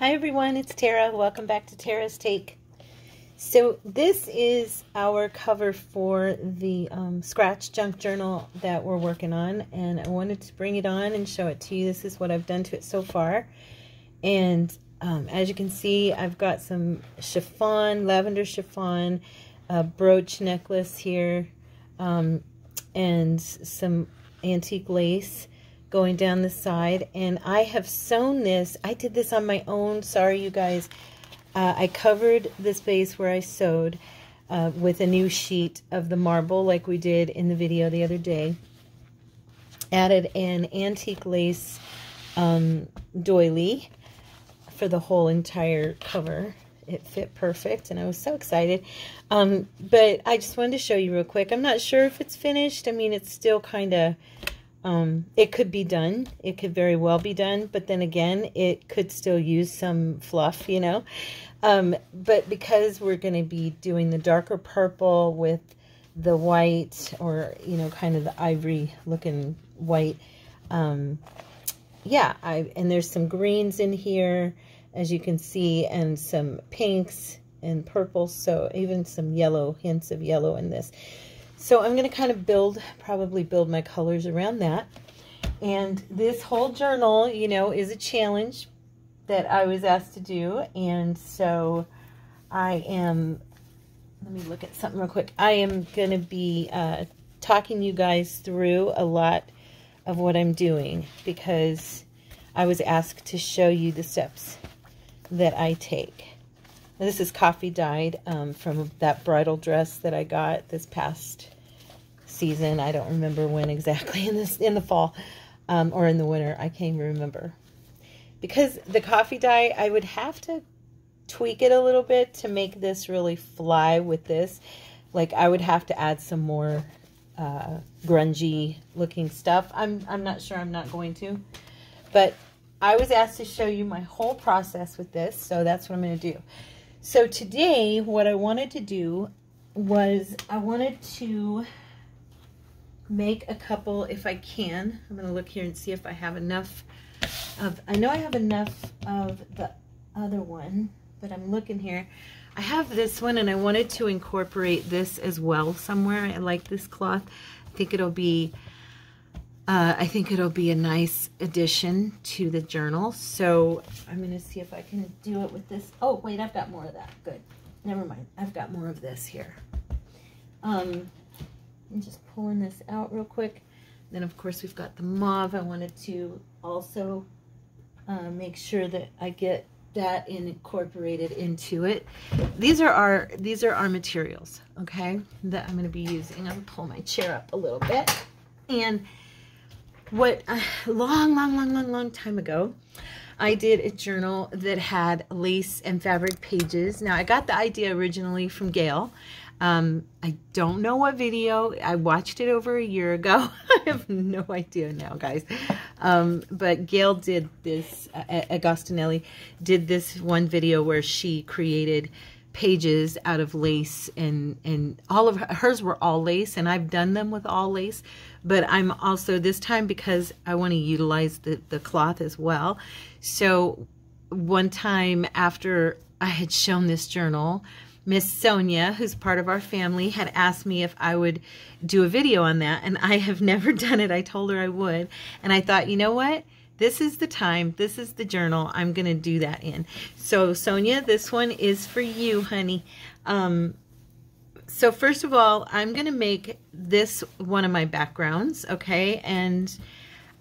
Hi everyone, it's Tara. Welcome back to Tara's Take. So this is our cover for the scratch junk journal that we're working on, and I wanted to bring it on and show it to you. This is what I've done to it so far, and as you can see, I've got some chiffon, lavender chiffon, brooch necklace here, and some antique lace going down the side. And I have sewn this. I did this on my own. Sorry, you guys. I covered this base where I sewed with a new sheet of the marble like we did in the video the other day. Added an antique lace doily for the whole entire cover. It fit perfect, and I was so excited. But I just wanted to show you real quick. I'm not sure if it's finished. I mean, it's still kind of... it could be done. It could very well be done, but then again, it could still use some fluff, you know. But because we're going to be doing the darker purple with the white, or, you know, kind of the ivory looking white, yeah, and there's some greens in here, as you can see, and some pinks and purples, so even some yellow, hints of yellow in this. So I'm going to kind of probably build my colors around that. And this whole journal, you know, is a challenge that I was asked to do. And so I am, let me look at something real quick. I am going to be talking you guys through a lot of what I'm doing, because I was asked to show you the steps that I take. This is coffee dyed from that bridal dress that I got this past season. I don't remember when exactly, in the fall or in the winter. I can't even remember. Because the coffee dye, I would have to tweak it a little bit to make this really fly with this. Like, I would have to add some more grungy looking stuff. I'm not sure. I'm not going to. But I was asked to show you my whole process with this, so that's what I'm going to do. So today, what I wanted to do was I wanted to make a couple, if I can. I'm going to look here and see if I have enough of, I know I have enough of the other one, but I'm looking here. I have this one, and I wanted to incorporate this as well somewhere. I like this cloth. I think it'll be a nice addition to the journal. So I'm going to see if I can do it with this. Oh, wait, I've got more of that. Good. Never mind. I've got more of this here. I'm just pulling this out real quick. Then, of course, we've got the mauve. I wanted to also make sure that I get that incorporated into it. These are our materials, okay, that I'm going to be using. I'm going to pull my chair up a little bit. And what long time ago, I did a journal that had lace and fabric pages. Now, I got the idea originally from Gail. I don't know what video. I watched it over a year ago. I have no idea now, guys. But Gail did this, Agostinelli did this one video where she created pages out of lace, and all of hers were all lace, and I've done them with all lace, but I'm also this time, because I want to utilize the cloth as well. So one time after I had shown this journal, Miss Sonia, who's part of our family, had asked me if I would do a video on that, and I have never done it. I told her I would, and I thought, you know what? This is the time. This is the journal I'm going to do that in. So, Sonia, this one is for you, honey. So, first of all, I'm going to make this one of my backgrounds, okay? And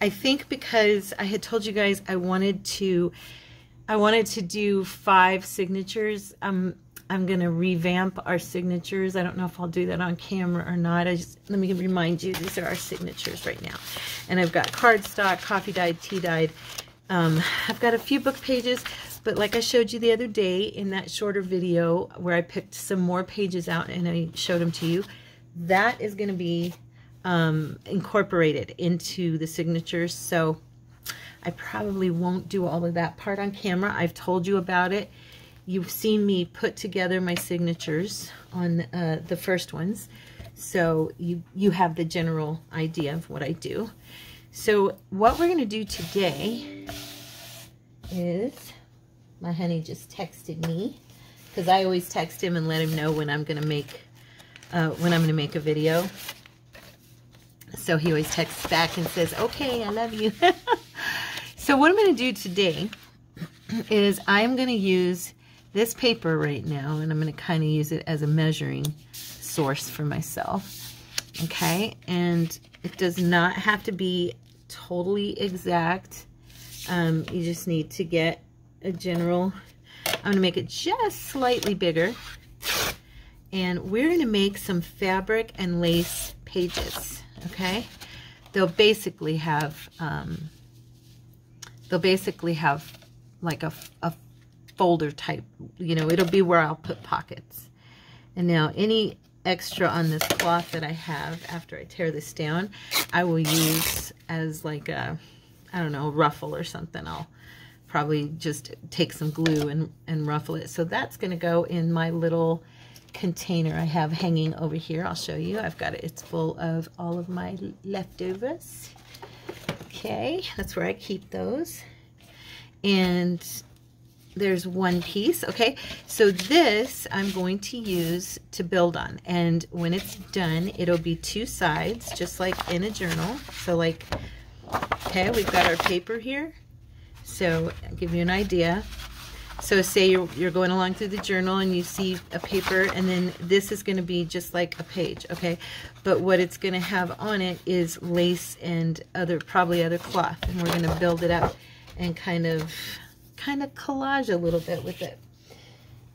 I think because I had told you guys I wanted to do 5 signatures. I'm going to revamp our signatures. I don't know if I'll do that on camera or not. Let me remind you, these are our signatures right now. And I've got cardstock, coffee dyed, tea dyed. I've got a few book pages, but like I showed you the other day in that shorter video where I picked some more pages out and I showed them to you, that is going to be incorporated into the signatures. So I probably won't do all of that part on camera. I've told you about it. You've seen me put together my signatures on the first ones, so you have the general idea of what I do. So what we're going to do today is My honey just texted me because I always text him and let him know when I'm gonna make a video. So he always texts back and says, "Okay, I love you." So what I'm gonna do today is I'm gonna use this paper right now, and I'm gonna kind of use it as a measuring source for myself. Okay, and it does not have to be totally exact. You just need to get a general. I'm going to make it just slightly bigger, and we're going to make some fabric and lace pages. Okay, they'll basically have like a folder type, you know, it'll be where I'll put pockets. And now any extra on this cloth that I have after I tear this down, I will use as like a, I don't know, a ruffle or something. I'll probably just take some glue and ruffle it. So that's going to go in my little container I have hanging over here. I'll show you. I've got it. It's full of all of my leftovers. Okay, that's where I keep those. And there's one piece. Okay, so this I'm going to use to build on, and when it's done it'll be two sides just like in a journal. So like, okay, we've got our paper here, so I'll give you an idea. So say you're going along through the journal and you see a paper, and then this is going to be just like a page, okay, but what it's going to have on it is lace and probably other cloth, and we're going to build it up and kind of collage a little bit with it.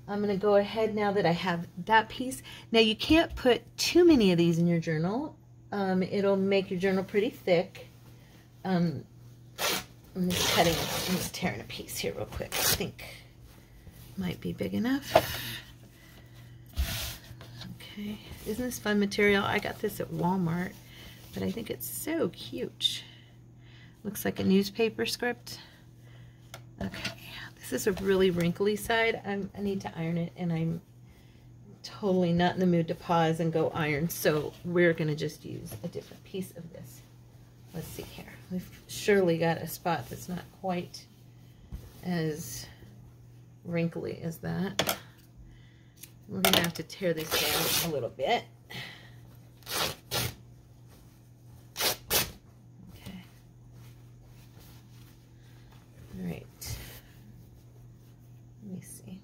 I'm going to go ahead now that I have that piece. Now you can't put too many of these in your journal. It'll make your journal pretty thick. I'm just tearing a piece here real quick. I think might be big enough. Okay, isn't this fun material? I got this at Walmart, but I think it's so cute. Looks like a newspaper script. Okay, this is a really wrinkly side. I need to iron it, and I'm totally not in the mood to pause and go iron, so we're going to just use a different piece of this. Let's see here. We've surely got a spot that's not quite as wrinkly as that. We're going to have to tear this down a little bit. Okay. All right. Let me see.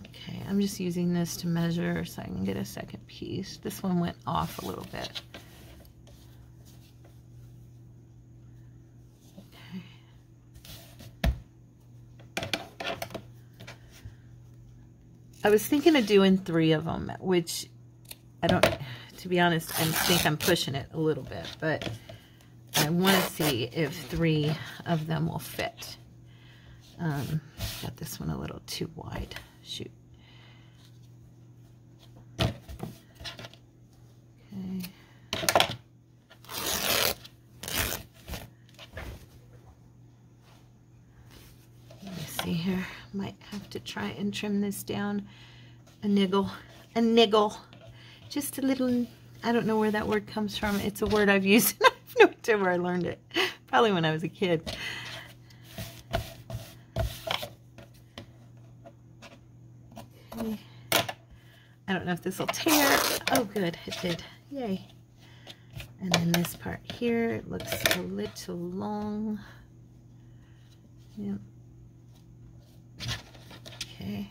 Okay, I'm just using this to measure so I can get a second piece. This one went off a little bit. I was thinking of doing 3 of them, which I don't, to be honest, I think I'm pushing it a little bit, but I want to see if 3 of them will fit. Got this one a little too wide. Shoot. Okay. Let me see here. Might have to try and trim this down a niggle, just a little. I don't know where that word comes from. It's a word I've used, and I have no idea where I learned it. Probably when I was a kid. Okay. I don't know if this will tear. Oh, good, it did. Yay. And then this part here, it looks a little long. Yep. Okay,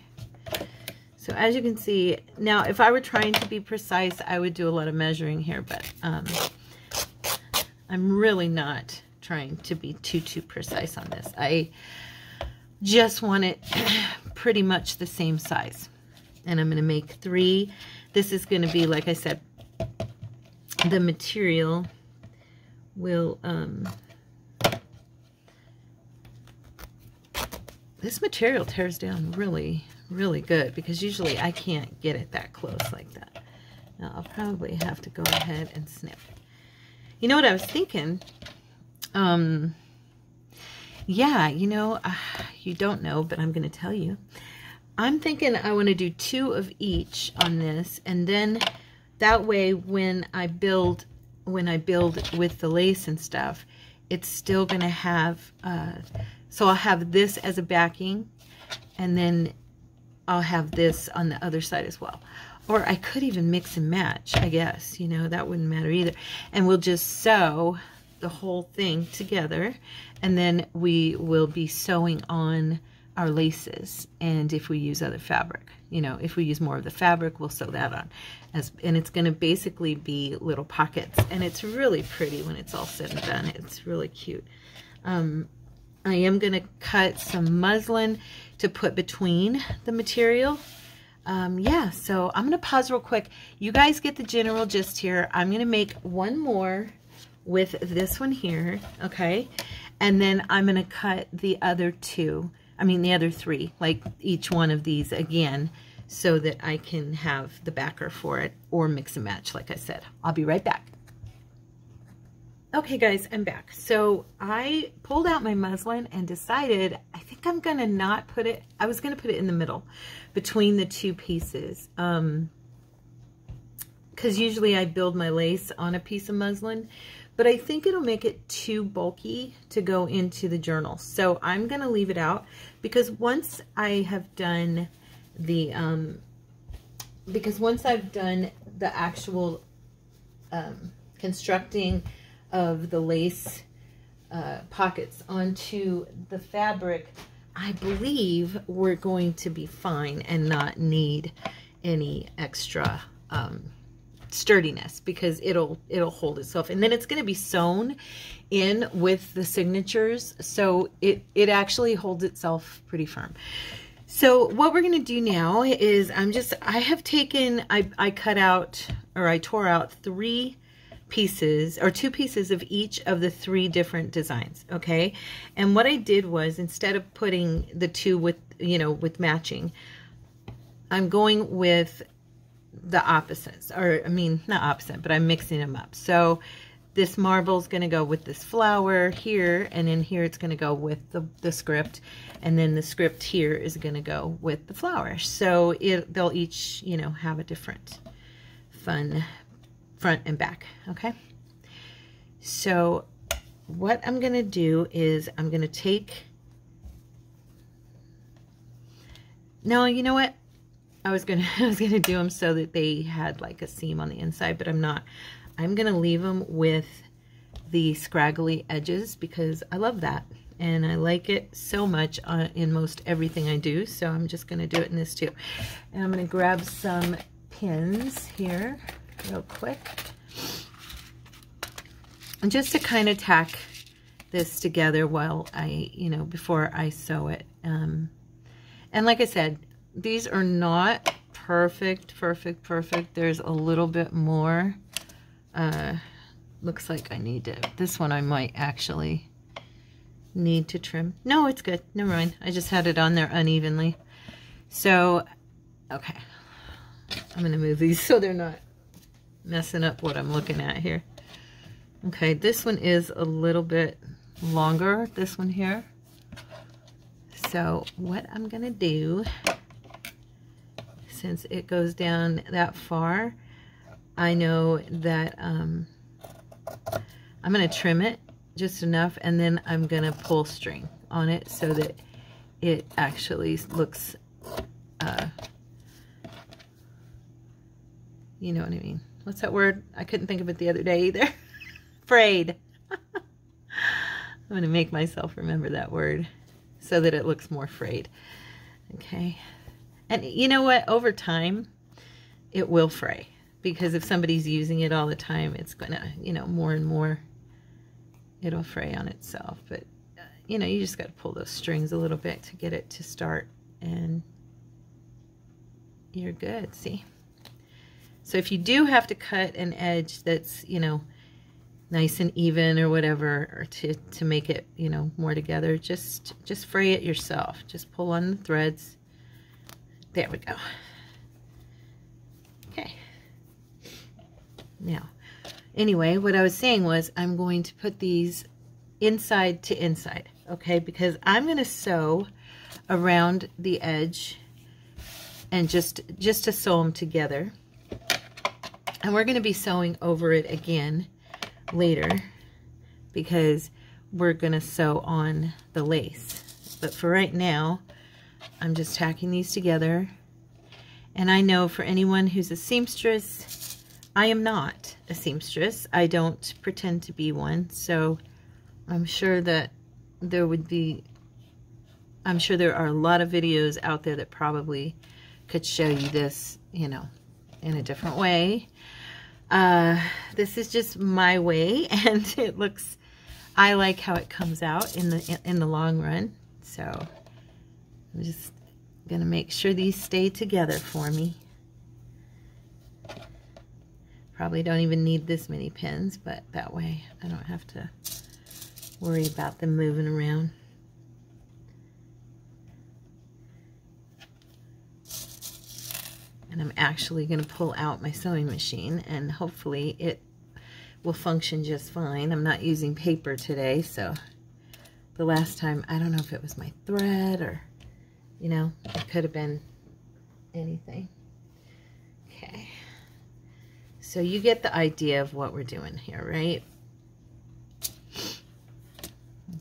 so as you can see, now if I were trying to be precise, I would do a lot of measuring here, but I'm really not trying to be too precise on this. I just want it pretty much the same size, and I'm going to make 3. This is going to be, like I said, the material will this material tears down really, really good, because usually I can't get it that close like that. Now I'll probably have to go ahead and snip. You know what I was thinking? Yeah, you know, you don't know, but I'm going to tell you. I'm thinking I want to do 2 of each on this, and then that way when I build with the lace and stuff, it's still going to have, so I'll have this as a backing, and then I'll have this on the other side as well. Or I could even mix and match, I guess, you know, that wouldn't matter either. And we'll just sew the whole thing together, and then we will be sewing on our laces. And if we use other fabric, you know, if we use more of the fabric, we'll sew that on. And it's going to basically be little pockets, and it's really pretty when it's all said and done. It's really cute. I am going to cut some muslin to put between the material. Yeah, so I'm going to pause real quick. You guys get the general gist here. I'm going to make one more with this one here, okay? And then I'm going to cut the other two, the other three, like each one of these again, so that I can have the backer for it, or mix and match, like I said. I'll be right back. Okay guys, I'm back. So I pulled out my muslin and decided I think I'm gonna not put it, I was gonna put it in the middle between the two pieces, because usually I build my lace on a piece of muslin, but I think it'll make it too bulky to go into the journal. So I'm gonna leave it out, because once I have done the actual constructing of the lace pockets onto the fabric, I believe we're going to be fine and not need any extra sturdiness, because it'll hold itself, and then it's going to be sewn in with the signatures, so it actually holds itself pretty firm. So what we're going to do now is I tore out three pieces, or two pieces of each of the three different designs, okay? And what I did was, instead of putting the two with matching, I'm going with the opposites, or not opposite, but I'm mixing them up. So this marble's going to go with this flower here, and then here it's going to go with the script, and then the script here is going to go with the flower. So they'll each, have a different fun front and back, okay? So what I'm going to do is I'm going to take, no, you know what? I was going to do them so that they had like a seam on the inside, but I'm not. I'm going to leave them with the scraggly edges, because I love that. And I like it so much in most everything I do. So I'm just going to do it in this too. And I'm going to grab some pins here real quick, and just to kind of tack this together while I, before I sew it. And like I said, these are not perfect. There's a little bit more. Looks like I need to, this one I might actually need to trim. No, it's good. Never mind. I just had it on there unevenly. So, okay. I'm going to move these so they're not messing up what I'm looking at here. Okay, this one is a little bit longer, this one here. So what I'm going to do, since it goes down that far, I know that I'm going to trim it just enough, and then I'm going to pull string on it so that it actually looks, you know what I mean. What's that word? I couldn't think of it the other day either. Frayed. I'm going to make myself remember that word so that it looks more frayed. Okay. And you know what? Over time, it will fray, because if somebody's using it all the time, it's going to, more and more, it'll fray on itself. But, you just got to pull those strings a little bit to get it to start, and you're good. See? So if you do have to cut an edge that's, nice and even or whatever, or to make it, more together, just fray it yourself. Just pull on the threads. There we go. Okay. Now, anyway, what I was saying was I'm going to put these inside to inside, okay? Because I'm going to sew around the edge, and just to sew them together. And we're going to be sewing over it again later, because we're gonna sew on the lace. But for right now, I'm just tacking these together. And I know for anyone who's a seamstress, I am not a seamstress. I don't pretend to be one. So I'm sure that there are a lot of videos out there that probably could show you this, you know, in a different way. This is just my way, and it looks, I like how it comes out in the long run. So I'm just gonna make sure these stay together for me. Probably don't even need this many pins, but that way I don't have to worry about them moving around. And I'm actually going to pull out my sewing machine, and hopefully it will function just fine. I'm not using paper today, so the last time, I don't know if it was my thread or, you know, it could have been anything. Okay. So you get the idea of what we're doing here, right?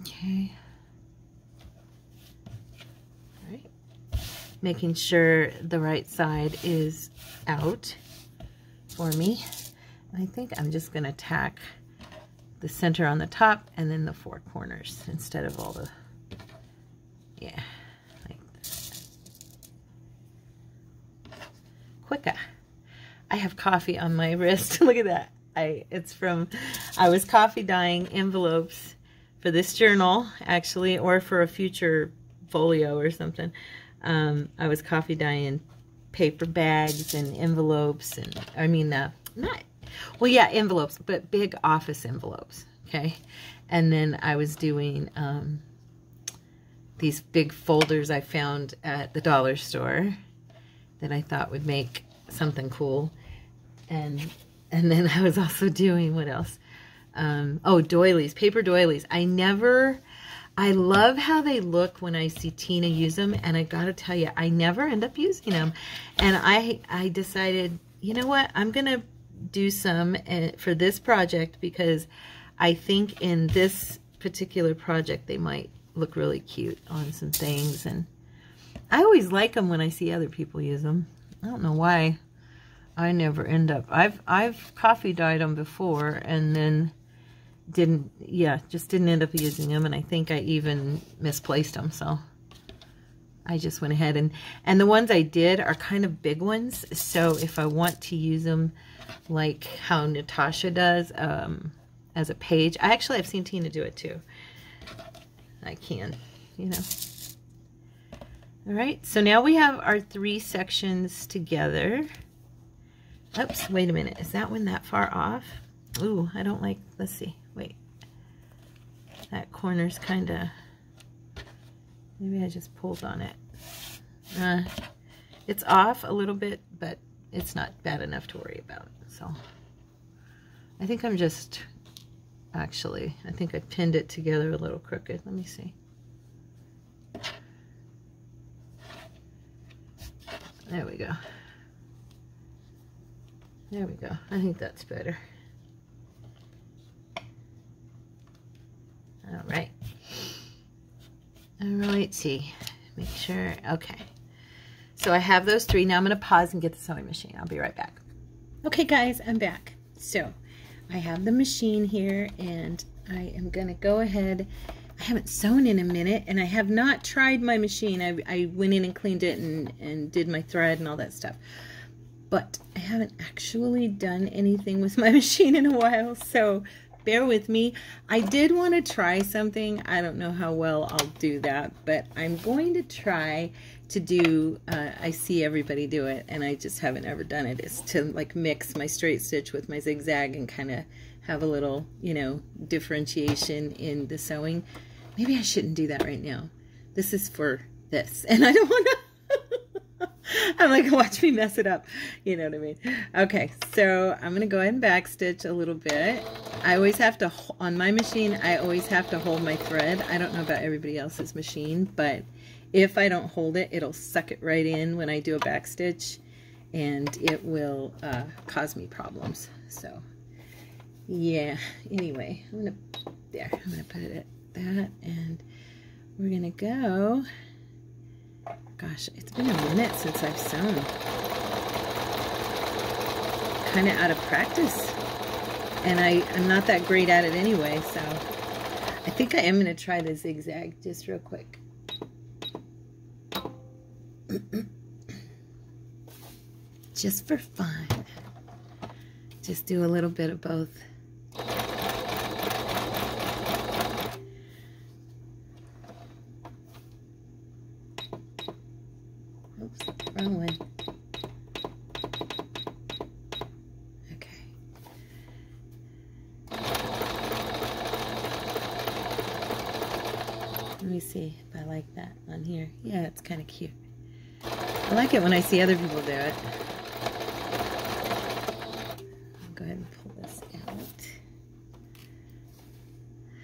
Okay. All right. Making sure the right side is out for me. I think I'm just going to tack the center on the top and then the four corners instead of all the, yeah, like that. Quicker. I have coffee on my wrist. Look at that. I was coffee dyeing envelopes for this journal, actually, or for a future folio or something. I was coffee dyeing paper bags and envelopes, and I mean, well, yeah, envelopes, but big office envelopes, okay? And then I was doing these big folders I found at the dollar store that I thought would make something cool. And then I was also doing, what else? Oh, doilies, paper doilies. I love how they look when I see Tina use them, and I gotta tell you, I never end up using them. And I decided, you know what, I'm gonna do some for this project, because I think in this particular project they might look really cute on some things. And I always like them when I see other people use them. I don't know why I never end up. I've coffee dyed them before and then just didn't end up using them, and I think I even misplaced them, so I just went ahead and the ones I did are kind of big ones, so if I want to use them like how Natasha does as a page, I've seen Tina do it too. I can, you know. All right, so now we have our 3 sections together. Oops, wait a minute, is that one that far off? Ooh, I don't like, let's see, wait. That corner's kind of, maybe I just pulled on it. It's off a little bit, but it's not bad enough to worry about. So I think I'm just, actually, I think I pinned it together a little crooked. Let me see. There we go. There we go. I think that's better. All right. All right, see. Make sure. Okay. So I have those 3. Now I'm going to pause and get the sewing machine. I'll be right back. Okay, guys, I'm back. So I have the machine here, and I am going to go ahead. I haven't sewn in a minute, and I have not tried my machine. I went in and cleaned it and did my thread and all that stuff. But I haven't actually done anything with my machine in a while, so bear with me. I did want to try something. I don't know how well I'll do that, but I'm going to try to do, I see everybody do it, and I just haven't ever done it, is to like mix my straight stitch with my zigzag and kind of have a little, you know, differentiation in the sewing. Maybe I shouldn't do that right now. This is for this, and I don't want to. I'm like, watch me mess it up. You know what I mean? Okay, so I'm going to go ahead and backstitch a little bit. I always have to, on my machine, I always have to hold my thread. I don't know about everybody else's machine, but if I don't hold it, it'll suck it right in when I do a backstitch, and it will cause me problems. So, yeah. Anyway, I'm going to put it that, and we're gonna go, gosh, it's been a minute since I've sewn. Kind of out of practice, and I'm not that great at it anyway, so I think I am going to try the zigzag just real quick. Just for fun. Just do a little bit of both. Oops, wrong one. Let me see if I like that on here. Yeah, it's kind of cute. I like it when I see other people do it. I'll go ahead and pull this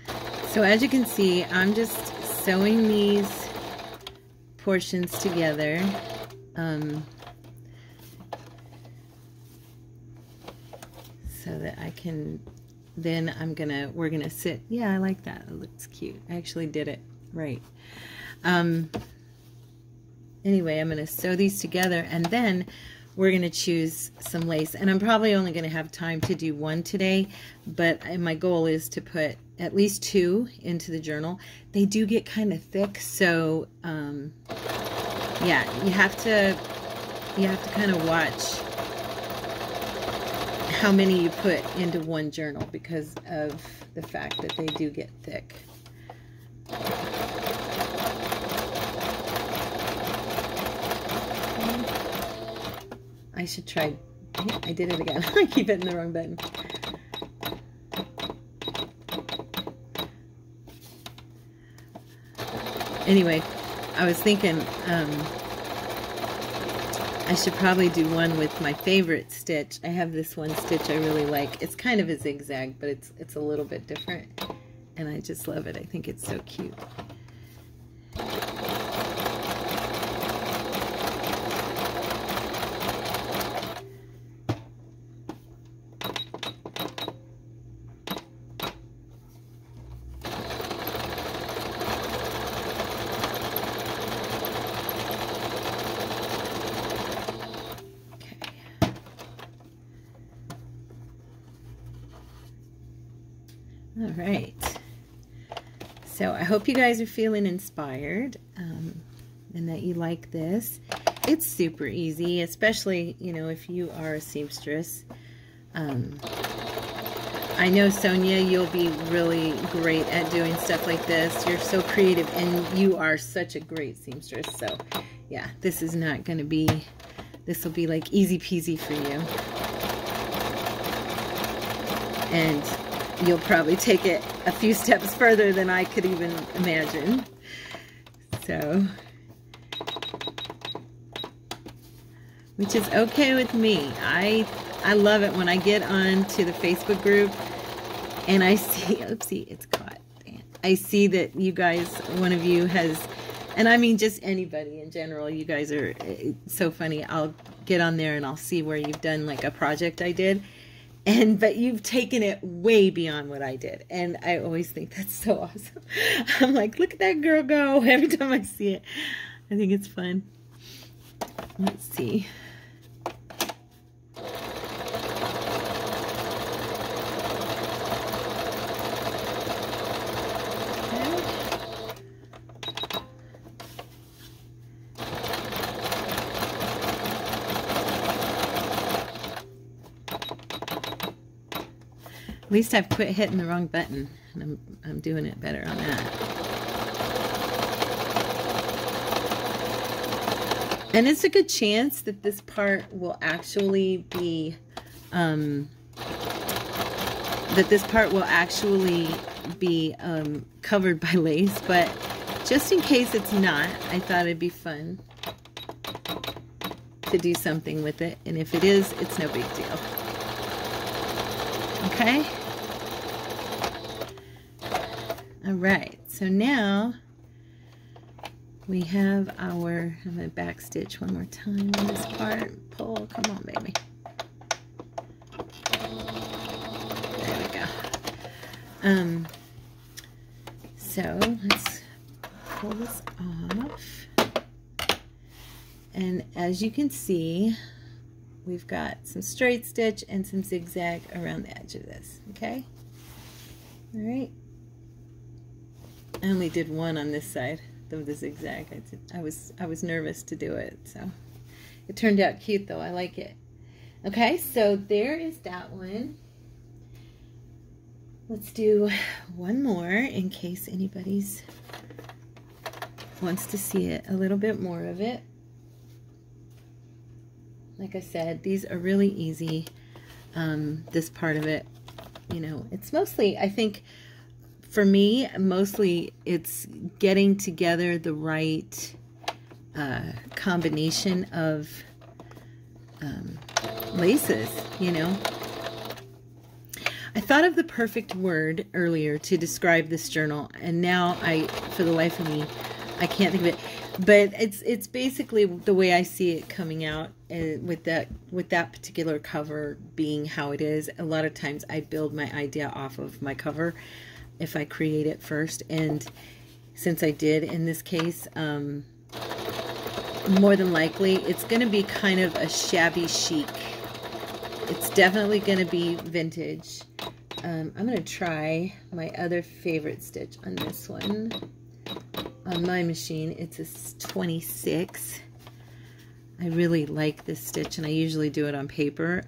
out. So as you can see, I'm just sewing these portions together. So that I can, then we're gonna sit. Yeah, I like that. It looks cute. I actually did it right. Anyway, I'm going to sew these together, and then we're going to choose some lace. And I'm probably only going to have time to do one today, but my goal is to put at least 2 into the journal. They do get kind of thick, so yeah, you have to kind of watch how many you put into one journal because of the fact that they do get thick. I should try. I did it again. I keep hitting the wrong button. Anyway, I was thinking I should probably do one with my favorite stitch. I have this one stitch I really like. It's kind of a zigzag, but it's a little bit different, and I just love it. I think it's so cute. All right, so I hope you guys are feeling inspired and that you like this. It's super easy, especially, you know, if you are a seamstress. I know, Sonia, you'll be really great at doing stuff like this. You're so creative, and you are such a great seamstress. So, yeah, this is not going to be, this will be like easy peasy for you. And you'll probably take it a few steps further than I could even imagine. So, which is okay with me. I love it when I get on to the Facebook group and I see, oopsie, it's caught. I see that you guys, one of you has, and I mean just anybody in general, you guys are so funny. I'll get on there and I'll see where you've done like a project I did. But you've taken it way beyond what I did. And I always think that's so awesome. I'm like, look at that girl go every time I see it. I think it's fun. Let's see. At least I've quit hitting the wrong button, and I'm doing it better on that. And it's a good chance that this part will actually be covered by lace, but just in case it's not, I thought it'd be fun to do something with it, and if it is, it's no big deal. Okay? All right, so now we have our, I'm going to back stitch one more time on this part. Pull, come on, baby. There we go. So let's pull this off. And as you can see, we've got some straight stitch and some zigzag around the edge of this, okay? All right. I only did one on this side of the zigzag. I was nervous to do it, so it turned out cute though. I like it. Okay, so there is that one. Let's do one more in case anybody's wants to see it, a little bit more of it. Like I said, these are really easy. This part of it, you know, it's mostly, I think, for me, mostly it's getting together the right combination of laces, you know. I thought of the perfect word earlier to describe this journal, and now for the life of me, I can't think of it. But it's basically the way I see it coming out, with that particular cover being how it is. A lot of times I build my idea off of my cover if I create it first, and since I did in this case, more than likely it's going to be kind of a shabby chic. It's definitely going to be vintage. I'm going to try my other favorite stitch on this one. On my machine, it's a 26. I really like this stitch, and I usually do it on paper.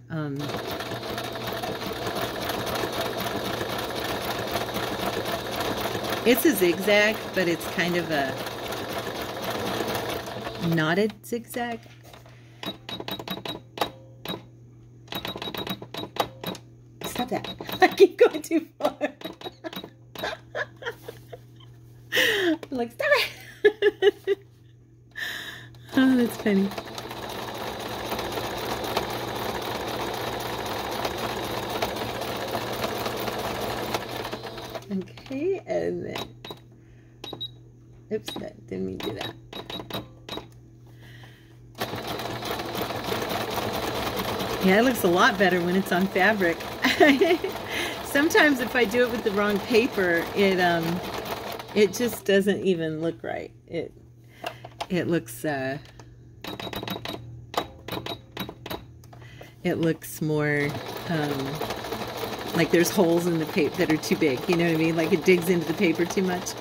It's a zigzag, but it's kind of a knotted zigzag. Stop that. I keep going too far. I'm like, stop it. Oh, that's funny. Okay, and then, oops, that didn't mean to do that. Yeah, it looks a lot better when it's on fabric. Sometimes if I do it with the wrong paper, it just doesn't even look right. It looks more like there's holes in the paper that are too big, you know what I mean? Like it digs into the paper too much.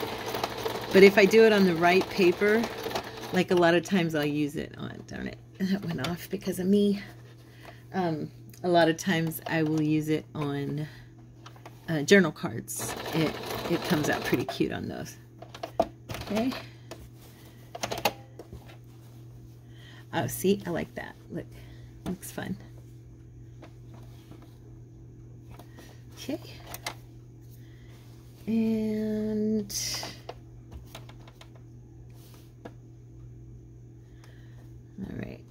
But if I do it on the right paper, like a lot of times I'll use it on, darn it, that went off because of me. A lot of times I will use it on journal cards. It comes out pretty cute on those. Okay. Oh, see, I like that. Look, looks fun. Okay. And all right.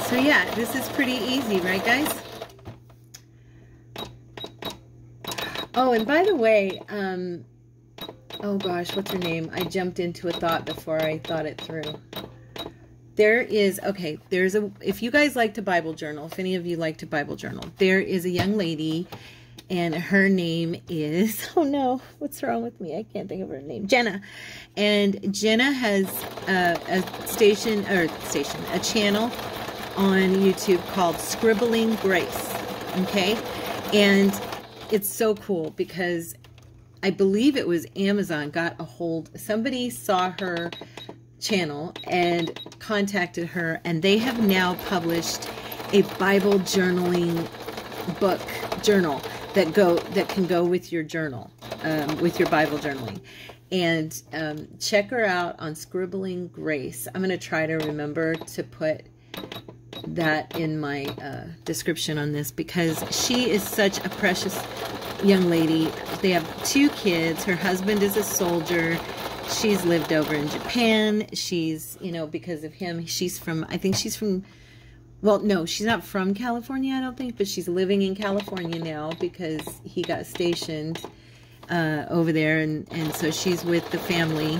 So yeah, this is pretty easy, right guys? Oh, and by the way, oh gosh, what's her name? I jumped into a thought before I thought it through. There is, okay, if you guys like to Bible journal, if any of you like to Bible journal, there is a young lady, and her name is, oh no, what's wrong with me? I can't think of her name. Jenna. And Jenna has a channel on YouTube called Scribbling Grace, okay? And it's so cool because I believe it was Amazon got a hold, somebody saw her channel and contacted her, and they have now published a Bible journaling book journal that can go with your journal, with your Bible journaling. And check her out on Scribbling Grace. I'm going to try to remember to put that in my description on this, because she is such a precious young lady. They have 2 kids. Her husband is a soldier. She's lived over in Japan. She's, you know, because of him, she's from, I think she's from, well, no, she's not from California, I don't think, but she's living in California now because he got stationed over there, and so she's with the family,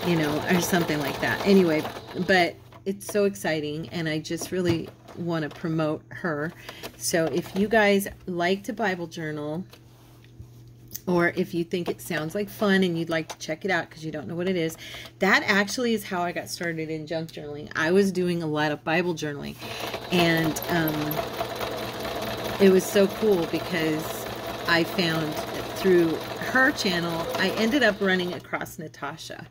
you know, or something like that. Anyway, but it's so exciting, and I just really want to promote her. So if you guys like to Bible journal, or if you think it sounds like fun and you'd like to check it out because you don't know what it is, that actually is how I got started in junk journaling. I was doing a lot of Bible journaling, and it was so cool because I found through her channel, I ended up running across Natasha,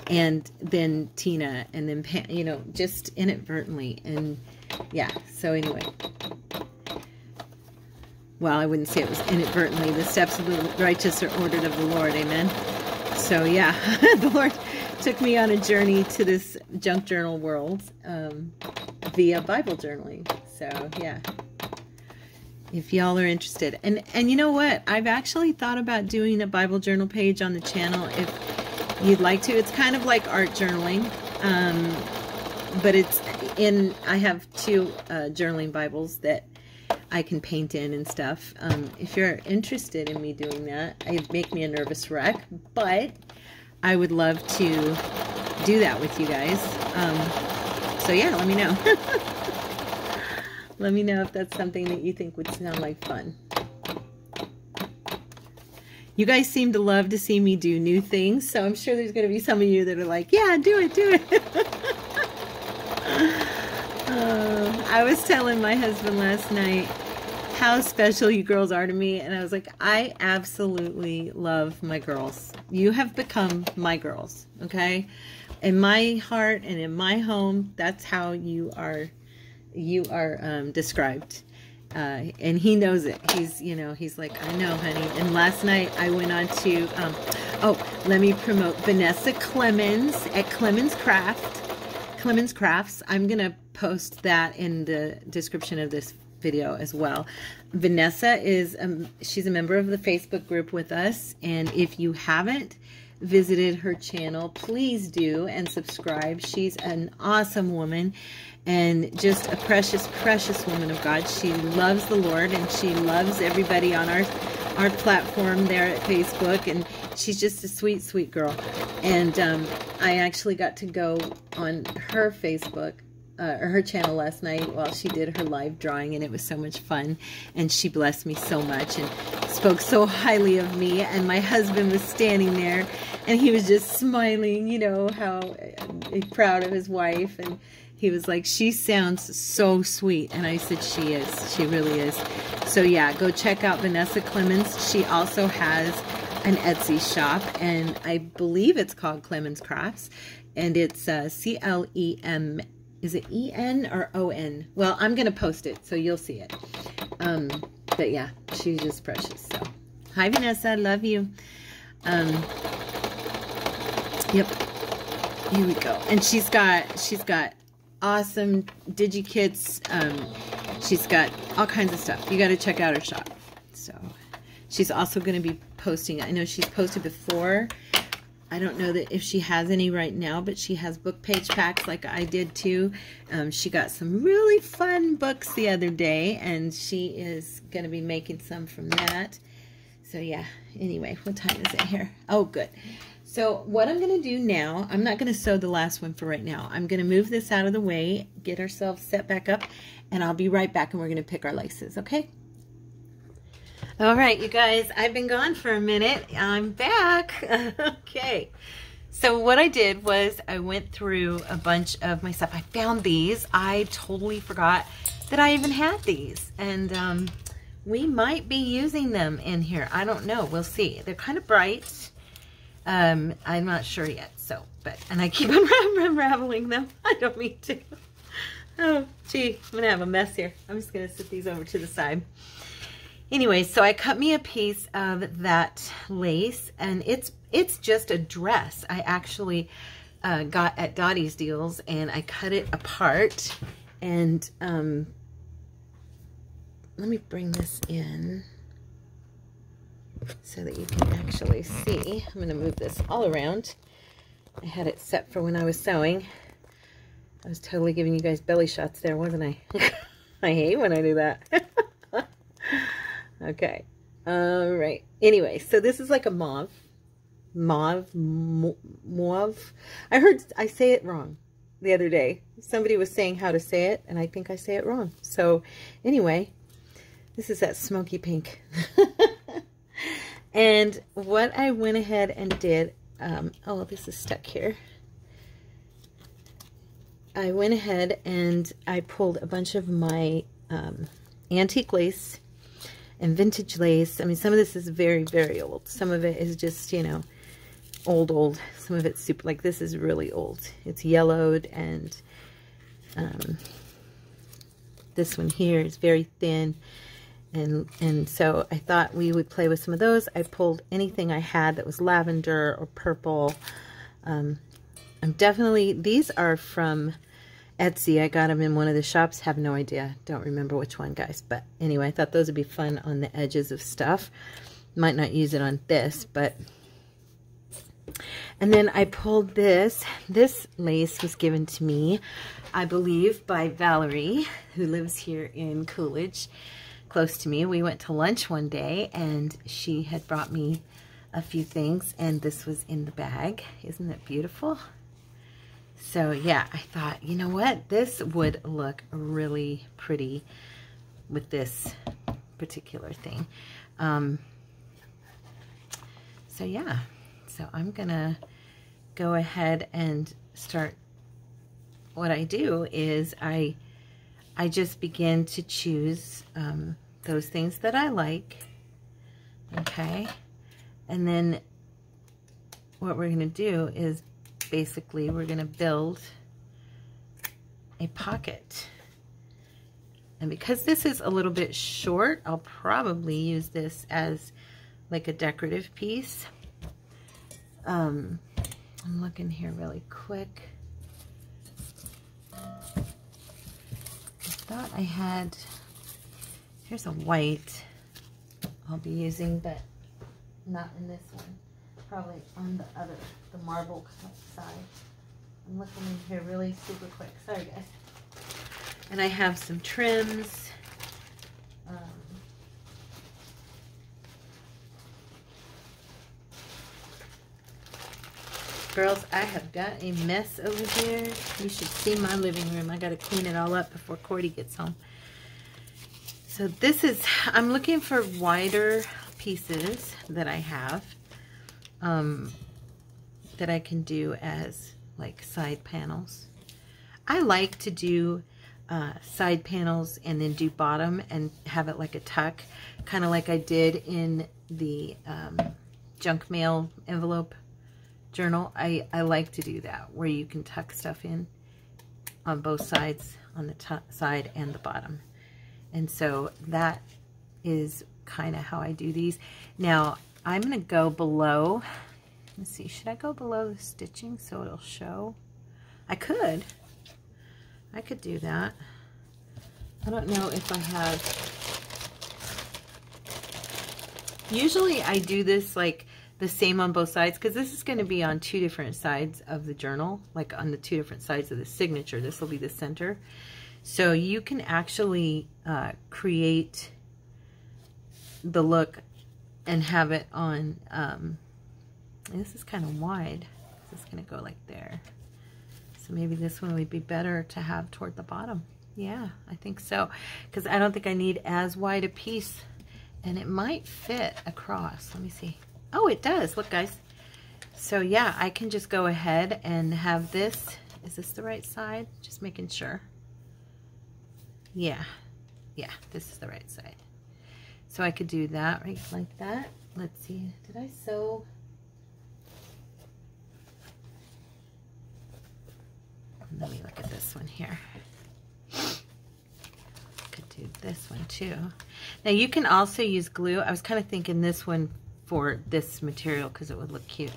and then Tina, and then Pam, you know, just inadvertently. And yeah, so anyway, well, I wouldn't say it was inadvertently. The steps of the righteous are ordered of the Lord, amen. So yeah, the Lord took me on a journey to this junk journal world via Bible journaling. So yeah, if y'all are interested. And you know what? I've actually thought about doing a Bible journal page on the channel if you'd like to. It's kind of like art journaling, but it's in, I have two journaling Bibles that I can paint in and stuff. If you're interested in me doing that, it'd make me a nervous wreck, but I would love to do that with you guys. So yeah, let me know. Let me know if that's something that you think would sound like fun. You guys seem to love to see me do new things, so I'm sure there's going to be some of you that are like, yeah, do it, do it. I was telling my husband last night how special you girls are to me, and I was like, I absolutely love my girls. You have become my girls, okay? In my heart and in my home, that's how you are described. And he knows it. He's, you know, he's like, I know, honey. And last night I went on to, oh, let me promote Vanessa Clemens at Clemens Crafts. I'm going to post that in the description of this video as well. Vanessa is, she's a member of the Facebook group with us. And if you haven't visited her channel, please do and subscribe. She's an awesome woman and just a precious, precious woman of God. She loves the Lord, and she loves everybody on our platform there at Facebook, and she's just a sweet, sweet girl. And I actually got to go on her Facebook, or her channel last night while she did her live drawing, and it was so much fun, and she blessed me so much and spoke so highly of me. And my husband was standing there, and he was just smiling, you know, how proud of his wife, and he was like, she sounds so sweet. And I said, she is. She really is. So yeah, go check out Vanessa Clemens. She also has an Etsy shop, and I believe it's called Clemens Crafts, and it's C-L-E-M. Is it E-N or O-N? Well, I'm going to post it so you'll see it. But yeah, she's just precious. So hi, Vanessa. Love you. Yep. Here we go. And she's got awesome DigiKits. She's got all kinds of stuff. You got to check out her shop. So she's also going to be posting. I know she's posted before. I don't know that if she has any right now, but she has book page packs like I did too. She got some really fun books the other day, and she is going to be making some from that. So yeah, anyway, what time is it here? Oh, good. So what I'm going to do now, I'm not going to sew the last one for right now. I'm going to move this out of the way, get ourselves set back up, and I'll be right back, and we're going to pick our laces, okay? All right, you guys, I've been gone for a minute. I'm back. Okay. So what I did was I went through a bunch of my stuff. I found these. I totally forgot that I even had these. And we might be using them in here. I don't know. We'll see. They're kind of bright. I'm not sure yet. So, and I keep unraveling them. I don't mean to. Oh, gee, I'm going to have a mess here. I'm just going to sit these over to the side. Anyway, so I cut me a piece of that lace, and it's just a dress. I actually got at Dottie's Deals, and I cut it apart. And let me bring this in so that you can actually see. I'm going to move this all around. I had it set for when I was sewing. I was totally giving you guys belly shots there, wasn't I? I hate when I do that. Okay. All right. Anyway, so this is like a mauve. I heard I say it wrong the other day. Somebody was saying how to say it, and I think I say it wrong. So anyway, this is that smoky pink. And what I went ahead and did, oh, this is stuck here. I went ahead and I pulled a bunch of my antique lace and vintage lace. I mean, some of this is very, very old. Some of it is just, you know, old. Some of it's super, like this is really old. It's yellowed, and this one here is very thin. And so I thought we would play with some of those. I pulled anything I had that was lavender or purple. I'm definitely, these are from Etsy. I got them in one of the shops. Have no idea. Don't remember which one, guys. But anyway, I thought those would be fun on the edges of stuff. Might not use it on this, but... And then I pulled this. This lace was given to me, I believe, by Valerie, who lives here in Coolidge, close to me. We went to lunch one day, and she had brought me a few things, and this was in the bag. Isn't that beautiful? So yeah, I thought, you know what? This would look really pretty with this particular thing. So yeah, so I'm gonna go ahead and start. What I do is I just begin to choose those things that I like, okay? And then what we're gonna do is basically we're going to build a pocket. And because this is a little bit short, I'll probably use this as like a decorative piece. I'm looking here really quick. I thought I had, here's a white I'll be using, but not in this one. Probably on the other, the marble side. I'm looking in here really super quick. Sorry, guys. And I have some trims. Girls, I have got a mess over here. You should see my living room. I got to clean it all up before Cordy gets home. So this is, I'm looking for wider pieces that I have. That I can do as like side panels. I like to do side panels and then do bottom and have it like a tuck, kind of like I did in the junk mail envelope journal. I like to do that, where you can tuck stuff in on both sides, on the top side and the bottom. And so that is kind of how I do these. Now I'm going to go below. Let's see, should I go below the stitching so it'll show? I could do that. I don't know if I have. Usually I do this like the same on both sides, because this is going to be on two different sides of the journal, like on the two different sides of the signature. This will be the center. So you can actually create the look and have it on, this is kind of wide. This is going to go like there. So maybe this one would be better to have toward the bottom. Yeah, I think so. Because I don't think I need as wide a piece. And it might fit across. Let me see. Oh, it does. Look, guys. So yeah, I can just go ahead and have this. Is this the right side? Just making sure. Yeah. Yeah, this is the right side. So I could do that right like that. Let's see. Did I sew? Let me look at this one here. Could do this one too. Now you can also use glue. I was kind of thinking this one for this material because it would look cute.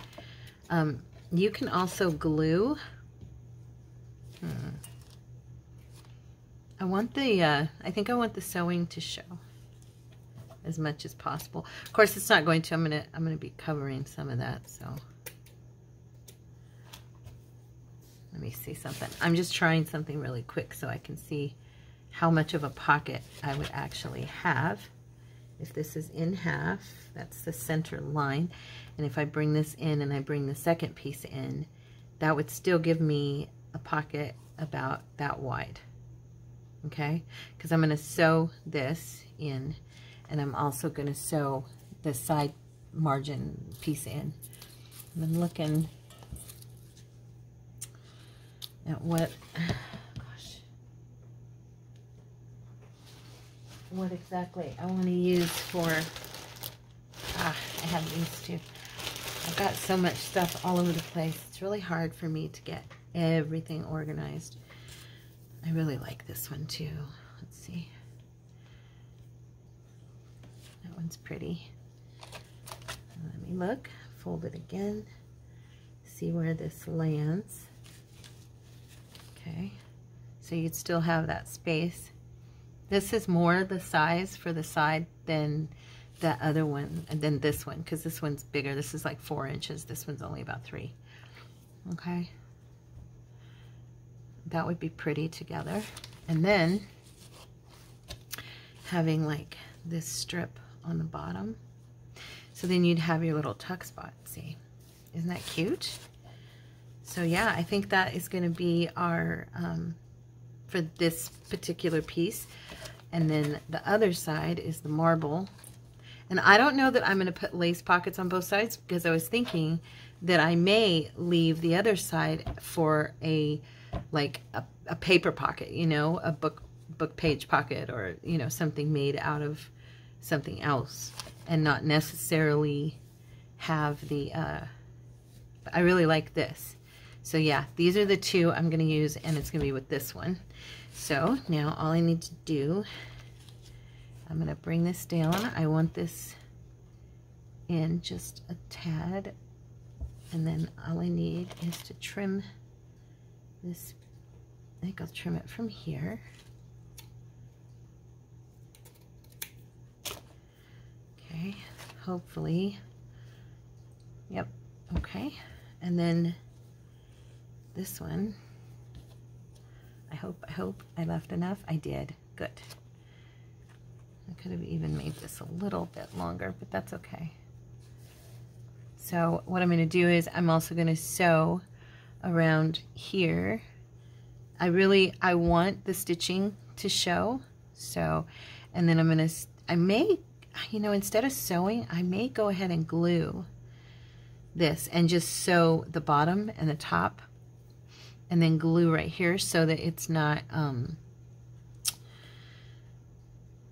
You can also glue. I think I want the sewing to show as much as possible. Of course, it's not going to. I'm gonna be covering some of that. So let me see something. I'm just trying something really quick so I can see how much of a pocket I would actually have. If this is in half, that's the center line. And if I bring this in and I bring the second piece in, that would still give me a pocket about that wide. Okay? Because I'm going to sew this in, and I'm also going to sew the side margin piece in. I'm looking at what, gosh, what exactly I want to use for, I have these two. I've got so much stuff all over the place. It's really hard for me to get everything organized. I really like this one too. Let's see. That one's pretty. Let me look. Fold it again. See where this lands. Okay. So you'd still have that space. This is more the size for the side than that other one, and then this one, because this one's bigger. This is like 4 inches. This one's only about 3. Okay. That would be pretty together. And then having like this strip on the bottom. So then you'd have your little tuck spot. See, isn't that cute? So yeah, I think that is going to be our, for this particular piece. And then the other side is the marble. And I don't know that I'm going to put lace pockets on both sides, because I was thinking that I may leave the other side for a, like a paper pocket, you know, a book page pocket, or, you know, something made out of something else, and not necessarily have the, I really like this. So yeah, these are the two I'm going to use, and it's going to be with this one. So now all I need to do, I'm going to bring this down. I want this in just a tad, and then all I need is to trim this. I think I'll trim it from here. Okay, hopefully. Yep, okay. And then this one, I hope I left enough. I did. Good. I could have even made this a little bit longer, but that's okay. So what I'm going to do is I'm also going to sew around here. I want the stitching to show. So, and then I may, you know, instead of sewing, I may go ahead and glue this and just sew the bottom and the top, and then glue right here so that it's not,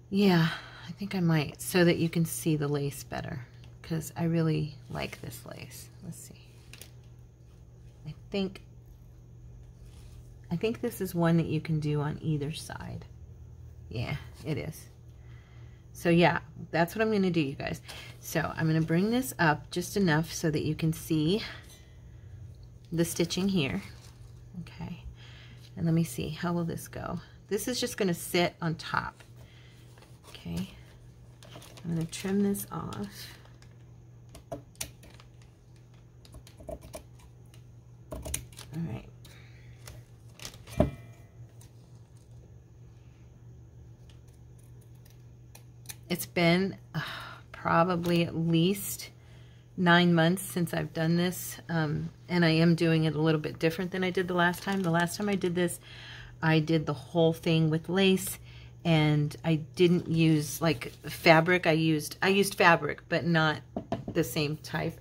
yeah, I think I might, so that you can see the lace better, because I really like this lace. Let's see. I think this is one that you can do on either side. Yeah, it is. So yeah, that's what I'm going to do, you guys. So I'm going to bring this up just enough so that you can see the stitching here. Okay. And let me see, how will this go? This is just going to sit on top. Okay. I'm going to trim this off. All right. It's been probably at least 9 months since I've done this, and I am doing it a little bit different than I did the last time. The last time I did this, I did the whole thing with lace, and I didn't use like fabric. I used fabric, but not the same type.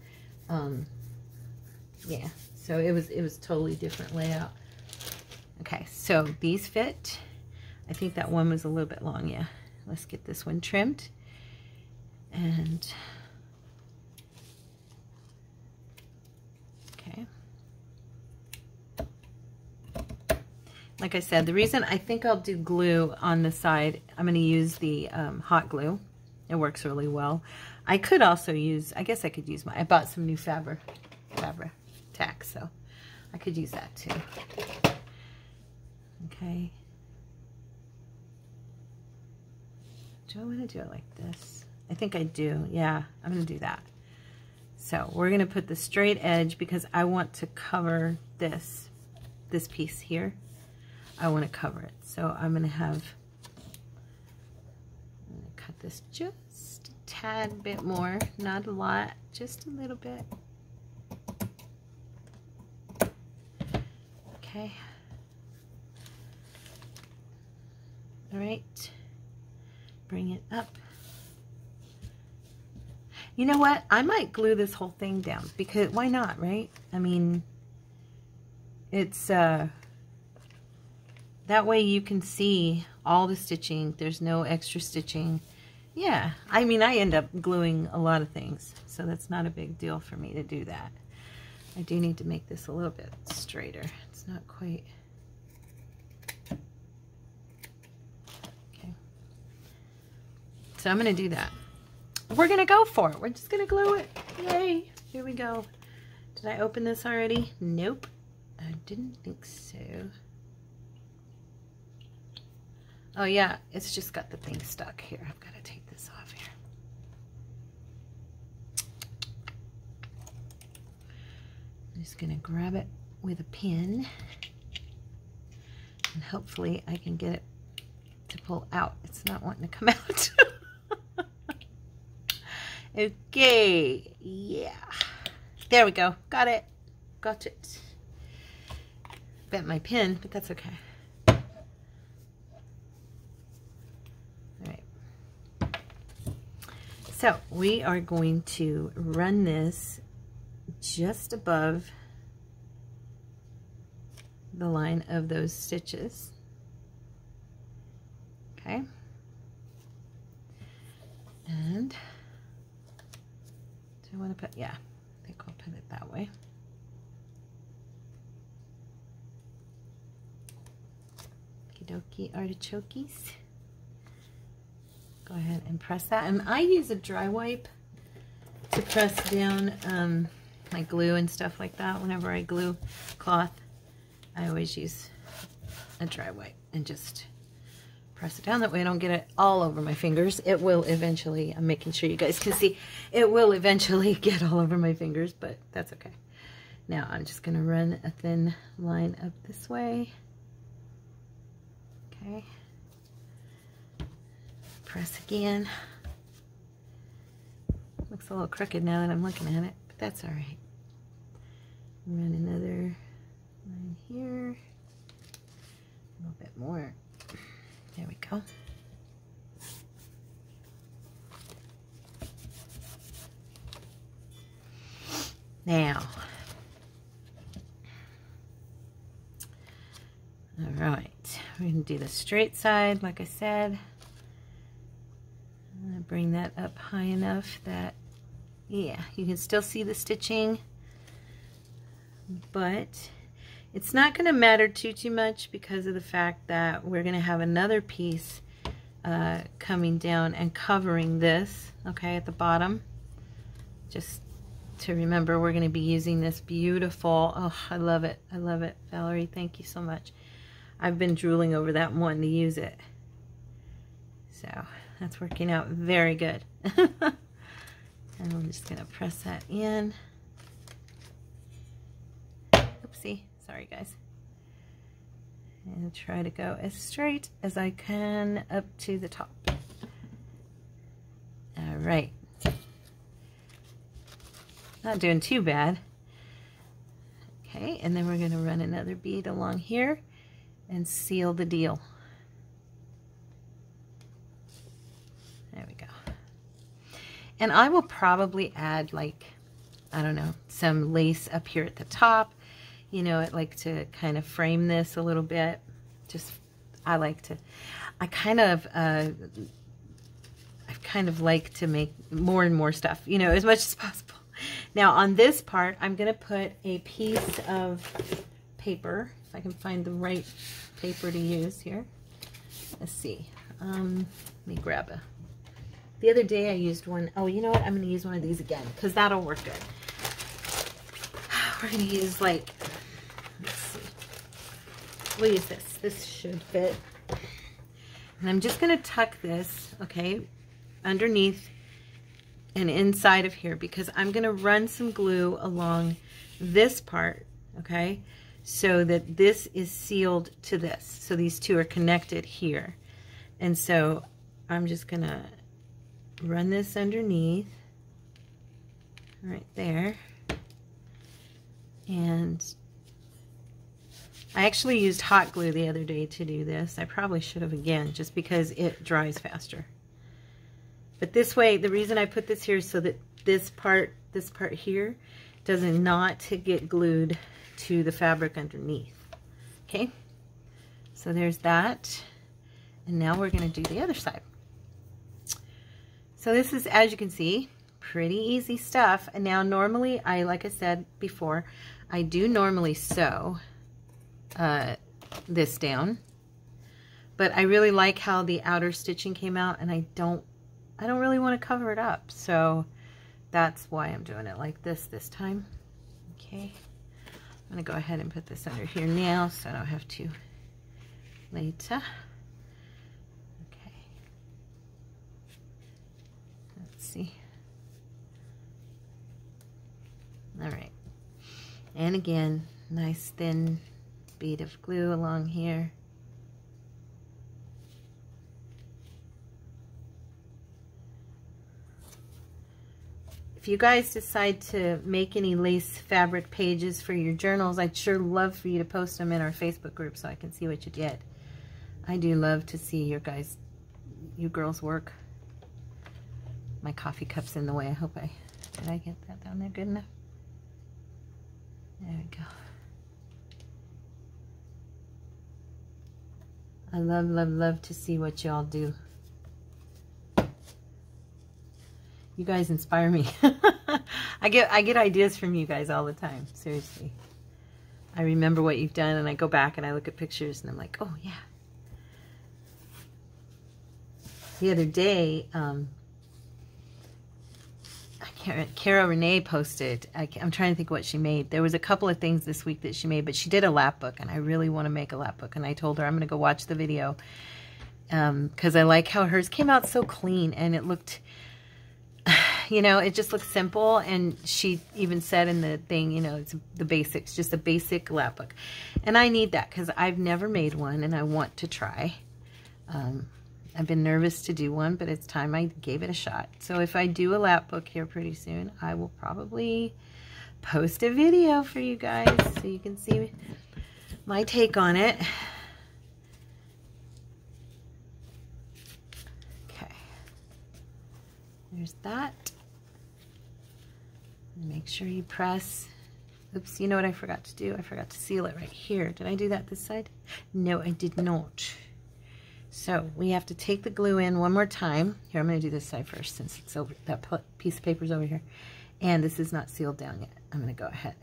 Yeah, so it was totally different layout. Okay, so these fit. I think that one was a little bit long, yeah. Let's get this one trimmed. And okay. Like I said, the reason I think I'll do glue on the side, I'm going to use the hot glue. It works really well. I could also use, I guess I could use I bought some new fabric tack, so I could use that too. Okay. Do I want to do it like this? I think I do. Yeah, I'm going to do that. So we're going to put the straight edge because I want to cover this piece here. I want to cover it. So I'm going to cut this just a tad bit more. Not a lot, just a little bit. Okay. All right. Bring it up. You know what? I might glue this whole thing down because why not, right? I mean, it's that way you can see all the stitching. There's no extra stitching. Yeah, I mean, I end up gluing a lot of things, so that's not a big deal for me to do that. I do need to make this a little bit straighter. It's not quite. Okay. So I'm going to do that. We're going to go for it. We're just going to glue it. Yay. Here we go. Did I open this already? Nope. I didn't think so. Oh yeah, it's just got the thing stuck here. I've got to take this off here. I'm just going to grab it with a pin. And hopefully I can get it to pull out. It's not wanting to come out. Okay, yeah. There we go. Got it. Got it. Bent my pin, but that's okay. All right. So we are going to run this just above the line of those stitches. Okay. And do I want to put, yeah, I think I'll put it that way. Okie dokie artichokes. Go ahead and press that. And I use a dry wipe to press down my glue and stuff like that. Whenever I glue cloth, I always use a dry wipe and just press it down. That way I don't get it all over my fingers. It will eventually, I'm making sure you guys can see, it will eventually get all over my fingers, but that's okay. Now I'm just going to run a thin line up this way. Okay. Press again. Looks a little crooked now that I'm looking at it, but that's all right. Run another line here. A little bit more. There we go. Now, all right, we're going to do the straight side, like I said. I'm going to bring that up high enough that, yeah, you can still see the stitching, but it's not going to matter too much because of the fact that we're going to have another piece coming down and covering this, okay, at the bottom. Just to remember, we're going to be using this beautiful, oh, I love it, Valerie, thank you so much. I've been drooling over that one to use it. So that's working out very good. And I'm just going to press that in. Oopsie. Sorry, guys. And try to go as straight as I can up to the top. All right. Not doing too bad. Okay, and then we're going to run another bead along here and seal the deal. There we go. And I will probably add, like, I don't know, some lace up here at the top. You know, I like to kind of frame this a little bit. Just, I kind of like to make more and more stuff, you know, as much as possible. Now on this part, I'm going to put a piece of paper, if I can find the right paper to use here. Let's see. Let me grab a, the other day I used one. Oh, you know what? I'm going to use one of these again because that'll work good. We're going to use, like, let's see. We'll use this. This should fit. And I'm just going to tuck this, okay, underneath and inside of here because I'm going to run some glue along this part, okay, so that this is sealed to this. So these two are connected here. And so I'm just going to run this underneath right there. And I actually used hot glue the other day to do this. I probably should have again, just because it dries faster. But this way, the reason I put this here is so that this part here does not get glued to the fabric underneath. Okay, so there's that. And now we're going to do the other side. So this is, as you can see, pretty easy stuff. And now normally, like I said before, I do normally sew this down. But I really like how the outer stitching came out, and I don't really want to cover it up. So that's why I'm doing it like this time. Okay. I'm going to go ahead and put this under here now so I don't have to later. Okay. Let's see. All right. And again, nice thin bead of glue along here. If you guys decide to make any lace fabric pages for your journals, I'd sure love for you to post them in our Facebook group so I can see what you did. I do love to see you girls work. My coffee cup's in the way. Did I get that down there good enough? There we go. I love, love, love to see what y'all do. You guys inspire me. I get ideas from you guys all the time. Seriously. I remember what you've done, and I go back and I look at pictures and I'm like, oh yeah. The other day, Cara Renee posted, I'm trying to think what she made. There was a couple of things this week that she made, but she did a lap book, and I really want to make a lap book. And I told her I'm going to go watch the video because I like how hers came out so clean, and it looked, you know, it just looks simple. And she even said in the thing, you know, it's the basics, just a basic lap book. And I need that because I've never made one and I want to try. I've been nervous to do one, but it's time I gave it a shot. So if I do a lap book here pretty soon, I will probably post a video for you guys so you can see my take on it. Okay. There's that. Make sure you press. Oops, you know what I forgot to do? I forgot to seal it right here. Did I do that this side? No, I did not. So we have to take the glue in one more time. Here, I'm going to do this side first since it's over. That piece of paper's over here. And this is not sealed down yet. I'm going to go ahead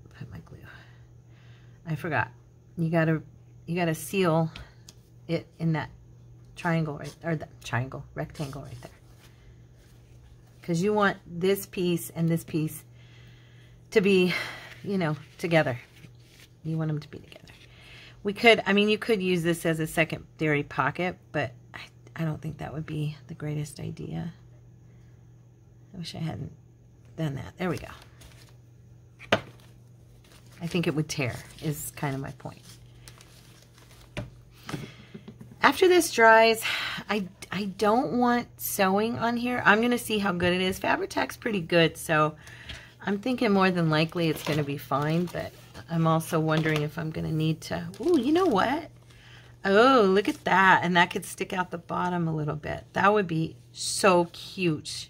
and put my glue. I forgot. You gotta seal it in that triangle right, or that rectangle right there. Because you want this piece and this piece to be, you know, together. You want them to be together. We could, I mean, you could use this as a secondary pocket, but I don't think that would be the greatest idea. I wish I hadn't done that. There we go. I think it would tear, is kind of my point. After this dries, I don't want sewing on here. I'm going to see how good it is. Fabri-Tac's pretty good, so I'm thinking more than likely it's going to be fine, but I'm also wondering if I'm going to need to... Ooh, you know what? Oh, look at that. And that could stick out the bottom a little bit. That would be so cute.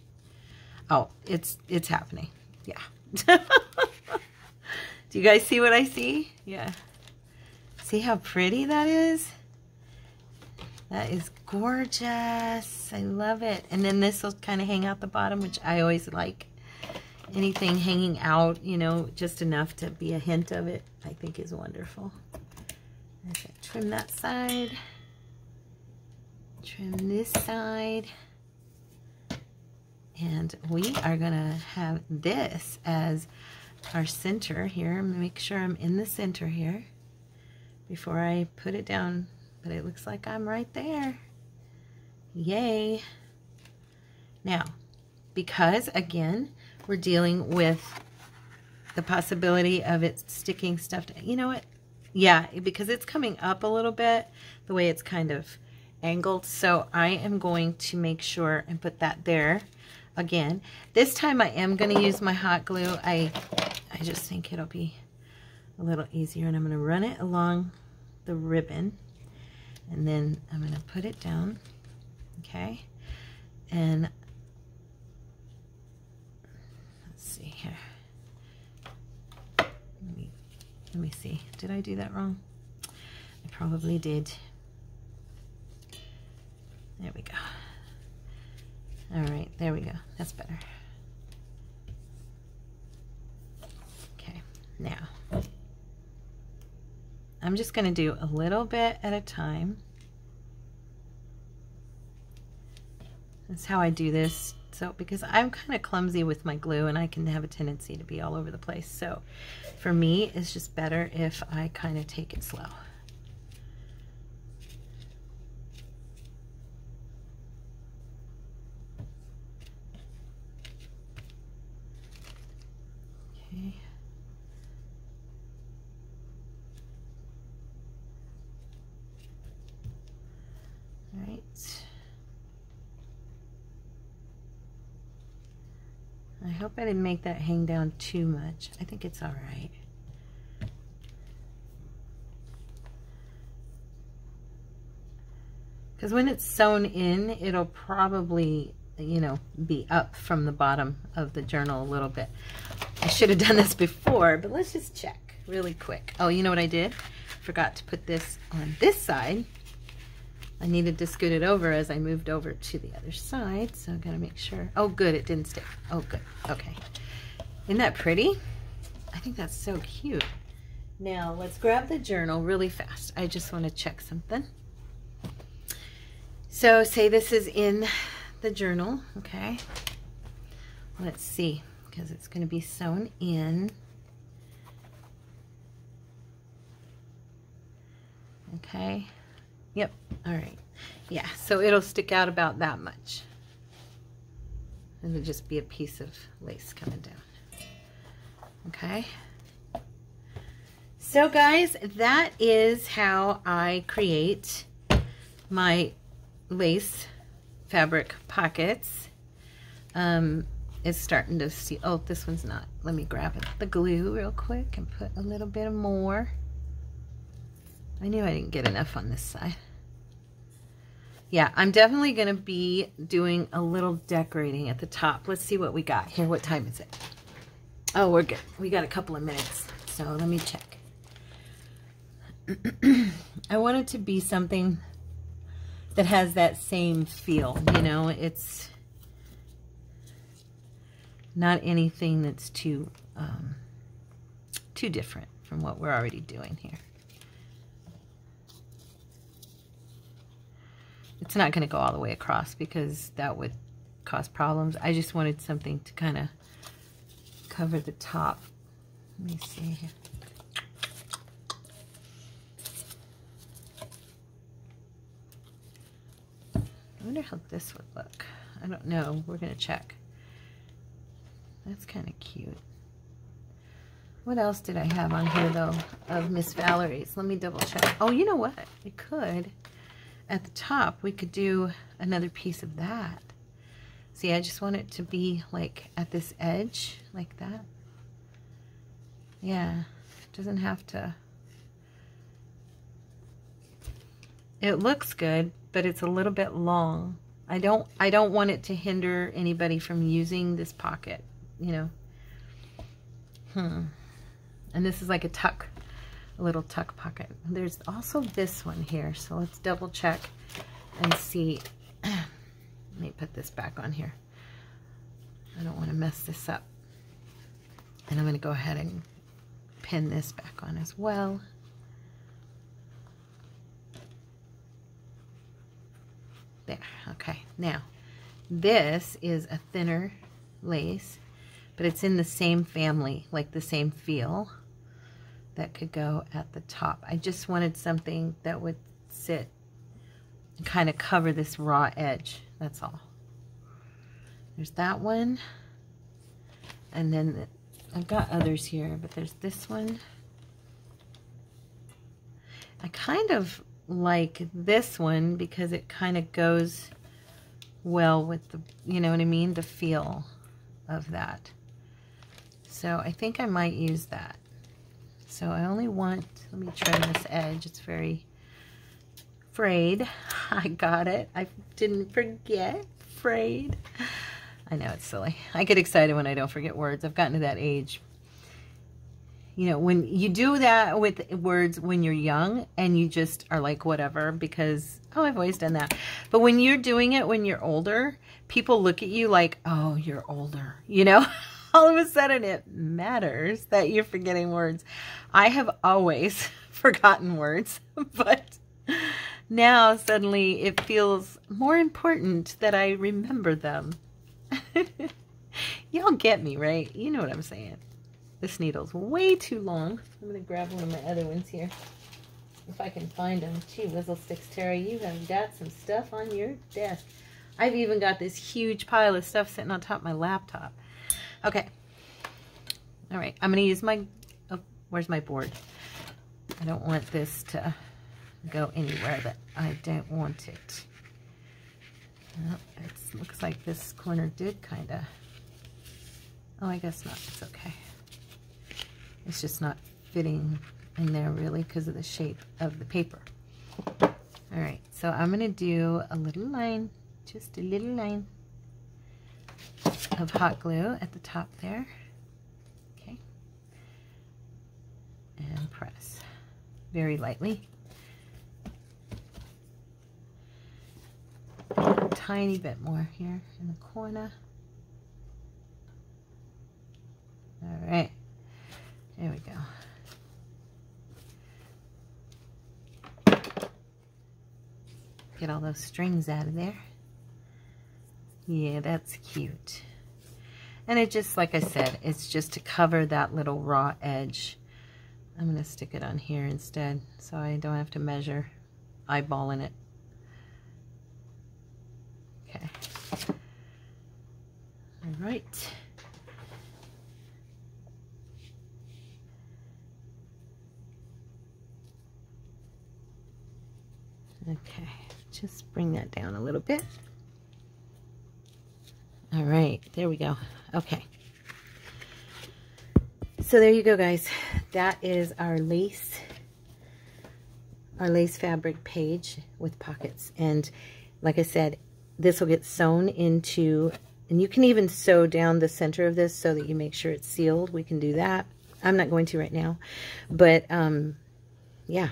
Oh, it's happening. Yeah. Do you guys see what I see? Yeah. See how pretty that is? That is gorgeous. I love it. And then this will kind of hang out the bottom, which I always like. Anything hanging out, you know, just enough to be a hint of it, I think is wonderful. Okay, trim that side. Trim this side. And we are going to have this as our center here. I'm going to make sure I'm in the center here before I put it down. But it looks like I'm right there. Yay. Now, because, again, we're dealing with the possibility of it sticking stuff to, you know what? Yeah, because it's coming up a little bit, the way it's kind of angled. So I am going to make sure and put that there again. This time I am going to use my hot glue. I just think it'll be a little easier. And I'm going to run it along the ribbon. And then I'm going to put it down. Okay. And Let me see. Did I do that wrong? I probably did. There we go. All right, there we go. That's better. Okay, now I'm just going to do a little bit at a time. That's how I do this. So, because I'm kind of clumsy with my glue and I can have a tendency to be all over the place. So for me, it's just better if I kind of take it slow. Okay. All right. I hope I didn't make that hang down too much. I think it's all right. Because when it's sewn in, it'll probably, you know, be up from the bottom of the journal a little bit. I should have done this before, but let's just check really quick. Oh, you know what I did? Forgot to put this on this side. I needed to scoot it over as I moved over to the other side, so I gotta make sure. Oh, good, it didn't stick. Oh, good, okay. Isn't that pretty? I think that's so cute. Now, let's grab the journal really fast. I just wanna check something. So, say this is in the journal, okay? Let's see, because it's gonna be sewn in. Okay. Yep, all right. Yeah, so it'll stick out about that much. And it'll just be a piece of lace coming down. Okay. So guys, that is how I create my lace fabric pockets. It's starting to see, oh, this one's not. Let me grab it, the glue real quick and put a little bit more. I knew I didn't get enough on this side. Yeah, I'm definitely going to be doing a little decorating at the top. Let's see what we got here. What time is it? Oh, we're good. We got a couple of minutes. So let me check. I want it to be something that has that same feel, you know. It's not anything that's too different from what we're already doing here. It's not going to go all the way across because that would cause problems. I just wanted something to kind of cover the top. Let me see here. I wonder how this would look. I don't know. We're going to check. That's kind of cute. What else did I have on here, though, of Miss Valerie's? Let me double check. Oh, you know what? We could. At the top, we could do another piece of that. See, I just want it to be like at this edge, like that. Yeah, it doesn't have to. It looks good, but it's a little bit long. I don't want it to hinder anybody from using this pocket, you know. And this is like a tuck. A little tuck pocket. There's also this one here, so let's double check and see. Let me put this back on here. I don't want to mess this up. And I'm going to go ahead and pin this back on as well. There, okay. Now, this is a thinner lace, but it's in the same family, like the same feel. That could go at the top. I just wanted something that would sit and kind of cover this raw edge. That's all. There's that one. And then I've got others here, but there's this one. I kind of like this one because it kind of goes well with the, you know what I mean? The feel of that. So I think I might use that. So I only want, let me trim this edge. It's very frayed. I got it. I didn't forget. Frayed. I know, it's silly. I get excited when I don't forget words. I've gotten to that age. You know, when you do that with words when you're young and you just are like, whatever, because, oh, I've always done that. But when you're doing it when you're older, people look at you like, oh, you're older. You know, all of a sudden it matters that you're forgetting words. I have always forgotten words, but now suddenly it feels more important that I remember them. Y'all get me, right? You know what I'm saying. This needle's way too long. I'm going to grab one of my other ones here. If I can find them. Gee, Whizzle Sticks, Terry, you have got some stuff on your desk. I've even got this huge pile of stuff sitting on top of my laptop. Okay. All right. I'm going to use my... Oh, where's my board? I don't want this to go anywhere that I don't want it. Well, it looks like this corner did kind of... Oh, I guess not. It's okay. It's just not fitting in there really because of the shape of the paper. All right, so I'm going to do a little line, just a little line of hot glue at the top there. Okay. And press very lightly. A tiny bit more here in the corner. All right. There we go. Get all those strings out of there. Yeah, that's cute. And it just, like I said, it's just to cover that little raw edge. I'm going to stick it on here instead so I don't have to measure eyeballing it. Okay. All right. Okay, just bring that down a little bit. All right, there we go. Okay. So there you go, guys. That is our lace fabric page with pockets. And like I said, this will get sewn into, and you can even sew down the center of this so that you make sure it's sealed. We can do that. I'm not going to right now, but yeah.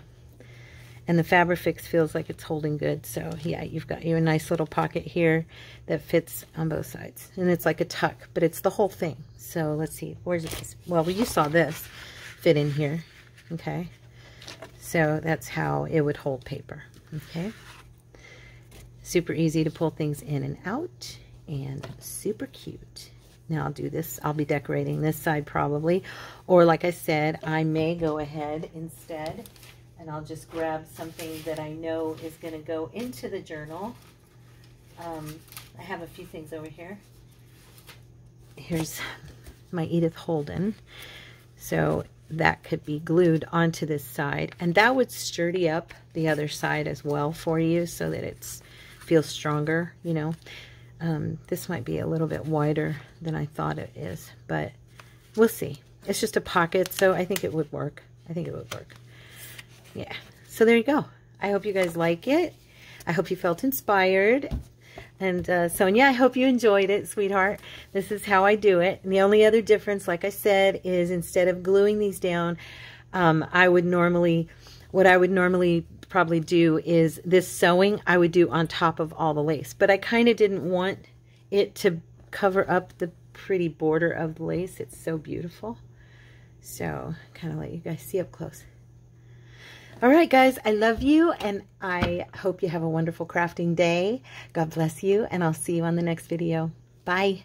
And the Fabrifix feels like it's holding good. So yeah, you've got a nice little pocket here that fits on both sides. And it's like a tuck, but it's the whole thing. So let's see, where's it? Well, you saw this fit in here, okay? So that's how it would hold paper, okay? Super easy to pull things in and out, and super cute. Now I'll do this, I'll be decorating this side probably. Or like I said, I may go ahead instead and I'll just grab something that I know is going to go into the journal. I have a few things over here. Here's my Edith Holden. So that could be glued onto this side. And that would sturdy up the other side as well for you so that it feels stronger, you know. This might be a little bit wider than I thought it is, but we'll see. It's just a pocket, so I think it would work. I think it would work. Yeah, so there you go. I hope you guys like it. I hope you felt inspired. And Sonia, I hope you enjoyed it, sweetheart. This is how I do it. And the only other difference, like I said, is instead of gluing these down, what I would normally probably do is this sewing I would do on top of all the lace. But I kind of didn't want it to cover up the pretty border of the lace. It's so beautiful. So kind of let you guys see up close. All right, guys, I love you, and I hope you have a wonderful crafting day. God bless you, and I'll see you on the next video. Bye.